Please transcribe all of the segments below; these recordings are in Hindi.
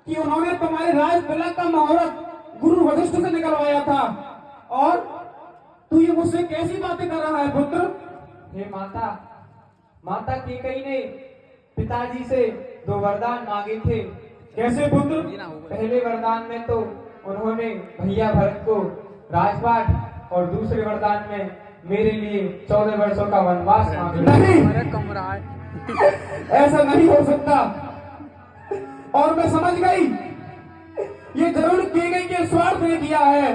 कि उन्होंने तुम्हारे राज तिलक का मुहूर्त गुरु वशिष्ठ से निकलवाया था, और तू ये मुझसे कैसी बातें कर रहा है पुत्र? हे माता, माता कैकेयी ने पिताजी से 2 वरदान मांगे थे। कैसे पुत्र? पहले वरदान में तो उन्होंने भैया भरत को राजपाट, और दूसरे वरदान में मेरे लिए 14 वर्षों का वनवास मांगा। नहीं, ऐसा नहीं हो सकता। और मैं समझ गई, ये जरूर कैकेयी के स्वार्थ ने किया है।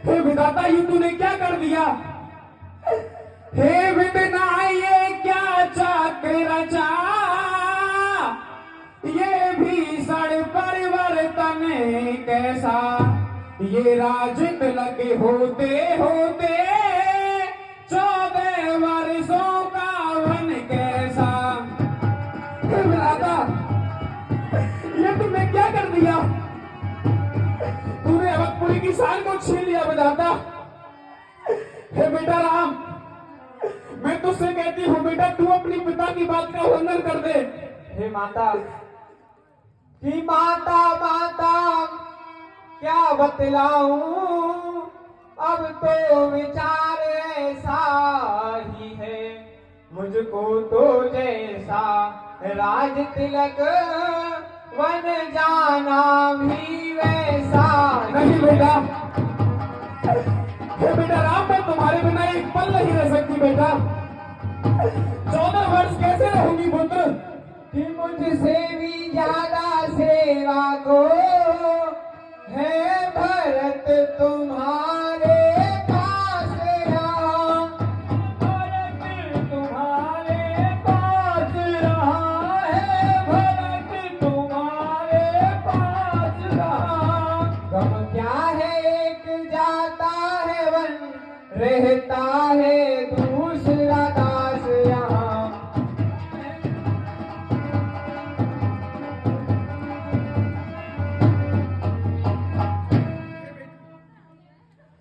हे विधाता, ये तूने क्या कर दिया? हे विधना, ये क्या चाक रचा, ये भीषण परिवर्तन कैसा, ये राज तिलक होते होते 14 वर्षों का वन कैसा। हे विधाता, ये तुमने क्या कर दिया? तूने अवधपुरी की शान को छीन लिया विधाता। हे बेटा राम, मैं तुझसे कहती हूँ बेटा, तू अपनी पिता की बात का उल्लंघन कर दे। हे माता, कि माता माता क्या बतलाऊं, अब तो विचार ऐसा ही है, मुझको तो जैसा राज तिलक वन जाना भी वैसा। नहीं बेटा, हे बेटा राम, मैं तुम्हारे बिना एक पल नहीं रह सकती बेटा। 14 वर्ष कैसे रहूंगी पुत्र? कि मुझसे भी ज्यादा सेवा को है भरत तुम्हारे पास रहा, भरत तुम्हारे पास रहा है, भरत तुम्हारे पास रहा। गम क्या है एक जाता है वन, रहता है दूसरा दास यहाँ।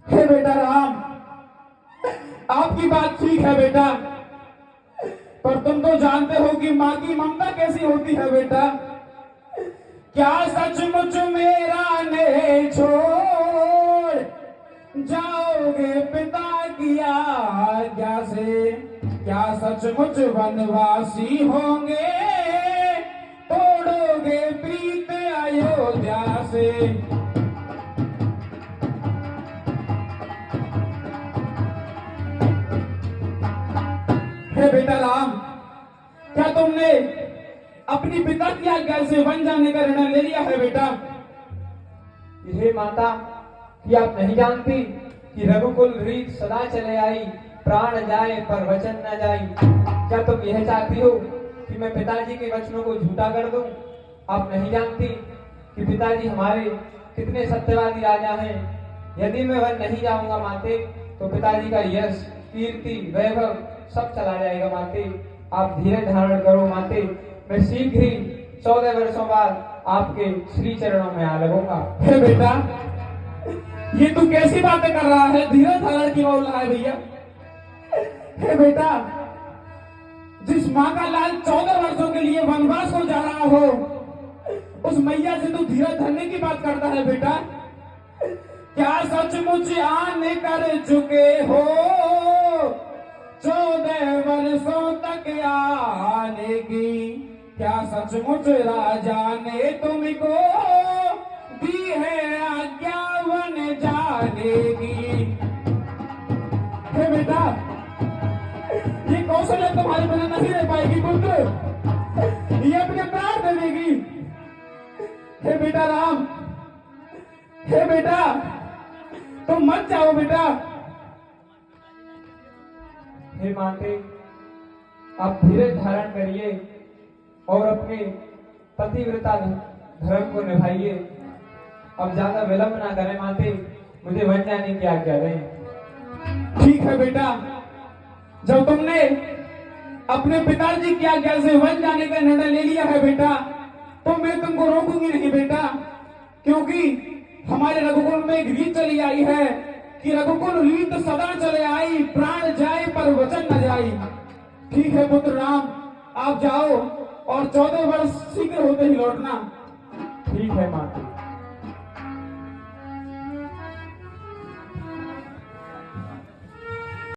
हे बेटा राम, आपकी बात ठीक है बेटा, पर तुम तो जानते हो कि माँ की ममता कैसी होती है बेटा। क्या सचमुच मेरा ने छोड़ जाओगे पिता की आज्ञा से? क्या सचमुच वनवासी होंगे, तोड़ोगे प्रीत अयोध्या से? हे बेटा राम, क्या तुमने अपनी पिता की आज्ञा से वन जाने का निर्णय ले लिया है बेटा? हे माता, कि आप नहीं जानती कि रघुकुल रीत सदा चले आई, प्राण जाए पर वचन न जाई। क्या तुम यह चाहती हो कि मैं पिताजी के वचनों को झूठा कर दूं? आप नहीं जानती कि पिताजी हमारे कितने सत्यवादी राजा हैं। यदि मैं वन नहीं जाऊंगा माते, तो पिताजी का यश, कीर्ति, वैभव सब चला जाएगा माते। आप धीरज धारण करो माते, मैं शीघ्र ही 14 वर्षों बाद आपके श्री चरणों में आ लगूंगा। हे बेटा, ये तू कैसी बातें कर रहा है? धीरज धारण की बोल रहा है भैया? हे बेटा, जिस माँ का लाल 14 वर्षों के लिए वनवास को जा रहा हो, उस मैया से तू धीरज धरने की बात करता है बेटा? क्या सचमुच आन कर चुके हो 14 वर्षों तक आने की? क्या सचमुच राजा ने तुमको दी है आज्ञा वन जाने की? हे बेटा, ये कौशल्या तुम्हारे बिना नहीं रह पाएगी पुत्र, ये अपने प्राण दे देगी। हे बेटा राम, हे बेटा, तुम मत जाओ बेटा। हे माते, आप धीरज धारण करिए और अपने पतिव्रता धर्म को निभाइए। अब ज्यादा विलंब ना करें माते, मुझे वन जाने की आज्ञा दें। ठीक है बेटा, जब तुमने अपने पिताजी की आज्ञा से वन जाने का निर्णय ले लिया है बेटा, तो मैं तुमको रोकूंगी नहीं बेटा, क्योंकि हमारे रघुकुल में एक रीत चली आई है कि रघुकुल रीत सदा चले आई, प्राण जाए पर वचन न जाई। ठीक है पुत्र राम, आप जाओ और 14 वर्ष शीघ्र होते ही लौटना। ठीक है माता।